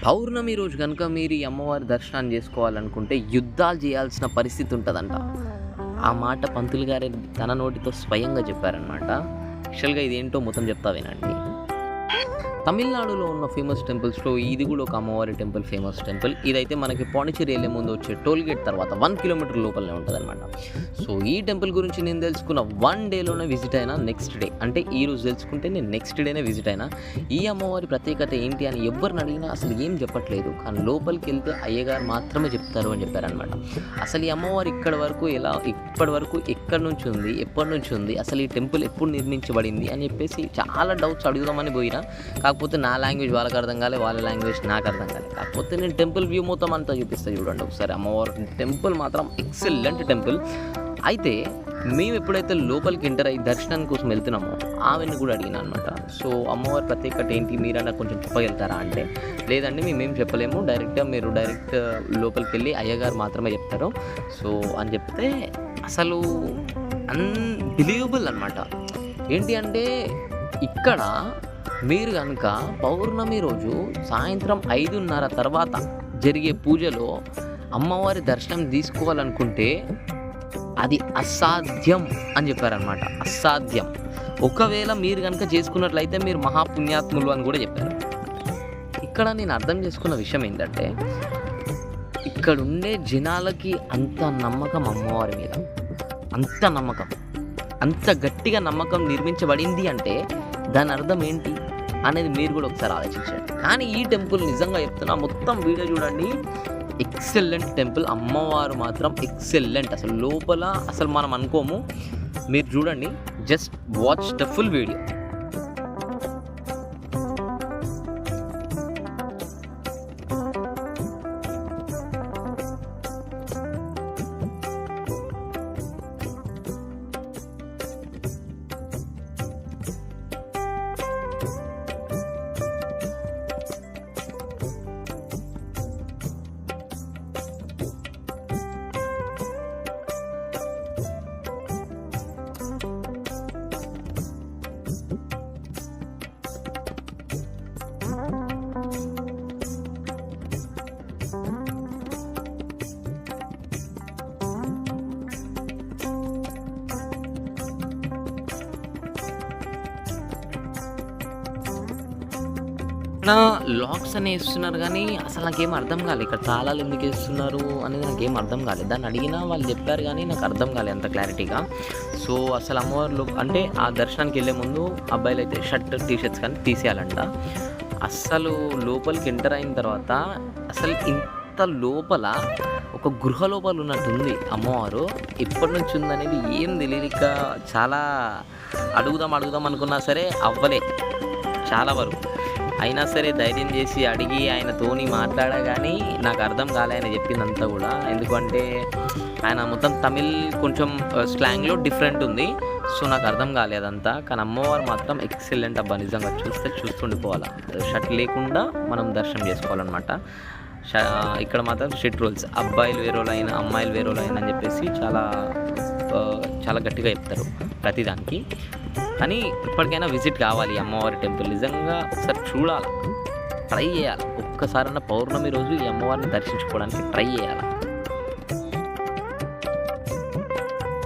పౌర్ణమి రోజు కనుక మీరు ఈ అమ్మవారి దర్శనాన్ని చేసుకోవాలనుకుంటే యుద్ధాలు చేయాల్సిన పరిస్థితి ఉంటుందంట. ఆ మాట పంతులు గారే తన నోటితో స్వయంగా చెప్పారనమాట. యాక్చువల్గా ఇదేంటో మొత్తం చెప్తా వినండి. తమిళనాడులో ఉన్న ఫేమస్ టెంపుల్స్లో ఇది కూడా ఒక అమ్మవారి టెంపుల్, ఫేమస్ టెంపుల్. ఇదైతే మనకి పాండిచ్చేరి వెళ్ళే ముందు వచ్చే టోల్ గేట్ తర్వాత 1 కిలోమీటర్ లోపలనే ఉంటుంది అనమాట. సో ఈ టెంపుల్ గురించి నేను తెలుసుకున్న 1 డేలోనే విజిట్ అయినా. నెక్స్ట్ డే అంటే ఈ రోజు తెలుసుకుంటే నేను నెక్స్ట్ డేనే విజిట్ అయినా. ఈ అమ్మవారి ప్రత్యేకత ఏంటి అని ఎవరిని అడిగినా అసలు ఏం చెప్పట్లేదు, కానీ లోపలికి వెళ్తే అయ్యగారు మాత్రమే చెప్తారు అని చెప్పారనమాట. అసలు ఈ అమ్మవారు ఇప్పటి వరకు ఎక్కడి నుంచి ఉంది, ఎప్పటి నుంచి ఉంది, అసలు ఈ టెంపుల్ ఎప్పుడు నిర్మించబడింది అని చెప్పేసి చాలా డౌట్స్ అడుగుదామని పోయినా. కాకపోతే నా లాంగ్వేజ్ వాళ్ళకి అర్థం కాలే, వాళ్ళ లాంగ్వేజ్ నాకు అర్థం కాలే. కాకపోతే నేను టెంపుల్ వ్యూ మొత్తం అంతా చూపిస్తాను చూడండి ఒకసారి. అమ్మవారి టెంపుల్ మాత్రం ఎక్సలెంట్ టెంపుల్. అయితే మేము ఎప్పుడైతే లోపలికి ఎంటర్ అయ్యి దర్శనం కోసం వెళ్తున్నామో ఆమెను కూడా అడిగినా అనమాట. సో అమ్మవారి ప్రత్యేకత ఏంటి మీరన్నా కొంచెం చెప్పగలుగుతారా అంటే, లేదండి మేమేం చెప్పలేము, మీరు డైరెక్ట్ లోపలికి వెళ్ళి అయ్యగారు మాత్రమే చెప్తారు సో అని చెప్తే అసలు అన్బిలీవబుల్ అనమాట. ఏంటి అంటే ఇక్కడ మీరు కనుక పౌర్ణమి రోజు సాయంత్రం 5:30 తర్వాత జరిగే పూజలో అమ్మవారి దర్శనం తీసుకోవాలనుకుంటే అది అసాధ్యం అని చెప్పారనమాట. అసాధ్యం. ఒకవేళ మీరు కనుక చేసుకున్నట్లయితే మీరు మహాపుణ్యాత్ములు అని కూడా చెప్పారు. ఇక్కడ నేను అర్థం చేసుకున్న విషయం ఏంటంటే, ఇక్కడ ఉండే జనాలకి అంత నమ్మకం అమ్మవారి మీద, అంత నమ్మకం, అంత గట్టిగా నమ్మకం నిర్మించబడింది అంటే దాని అర్థం ఏంటి అనేది మీరు కూడా ఒకసారి ఆలోచించండి. కానీ ఈ టెంపుల్ నిజంగా చెప్తున్నా, మొత్తం వీడియో చూడండి, ఎక్సలెంట్ టెంపుల్. అమ్మవారు మాత్రం ఎక్సలెంట్. అసలు లోపల అసలు మనం అనుకోము. మీరు చూడండి, just watch the full video. Lakhs అని వేస్తున్నారు కానీ అసలు నాకేం అర్థం కాలేదు. ఇక్కడ తాళాలు ఎందుకు వేస్తున్నారు అనేది నాకేం అర్థం కాలేదు. దాన్ని అడిగినా వాళ్ళు చెప్పారు కానీ నాకు అర్థం కాలేదు అంత క్లారిటీగా. సో అసలు అమ్మవారు అంటే ఆ దర్శనానికి వెళ్ళే ముందు అబ్బాయిలు అయితే షర్ట్ టీషర్ట్స్ కానీ తీసేయాలంట. అస్సలు లోపలికి ఎంటర్ అయిన తర్వాత అసలు ఇంత లోపల ఒక గృహ లోపల ఉన్నట్టుంది అమ్మవారు. ఎప్పటి నుంచి ఉందనేది ఏం తెలియక చాలా అడుగుదాం అనుకున్నా సరే అవ్వలే చాలా వరకు. అయినా సరే ధైర్యం చేసి అడిగి ఆయనతోని మాట్లాడా కానీ నాకు అర్థం కాలే ఆయన చెప్పిందంతా కూడా. ఎందుకంటే ఆయన మొత్తం తమిళ్ కొంచెం స్లాంగ్లో డిఫరెంట్ ఉంది. సో నాకు అర్థం కాలేదంతా. కానీ అమ్మవారు మాత్రం ఎక్సలెంట్ అబ్బా. నిజంగా చూస్తుండిపోవాలా. షర్ట్ లేకుండా మనం దర్శనం చేసుకోవాలన్నమాట. ఇక్కడ మాత్రం షర్ట్ రూల్స్, అబ్బాయిలు వేరేలైనా అమ్మాయిలు వేరేలైనా అని చెప్పేసి చాలా గట్టిగా చెప్తారు ప్రతిదానికి. కానీ ఇప్పటికైనా విజిట్ కావాలి అమ్మవారి టెంపుల్. నిజంగా ఒకసారి చూడాలి, ట్రై చేయాలి. ఒక్కసారన్నా పౌర్ణమి రోజు ఈ అమ్మవారిని దర్శించుకోవడానికి ట్రై చేయాలి.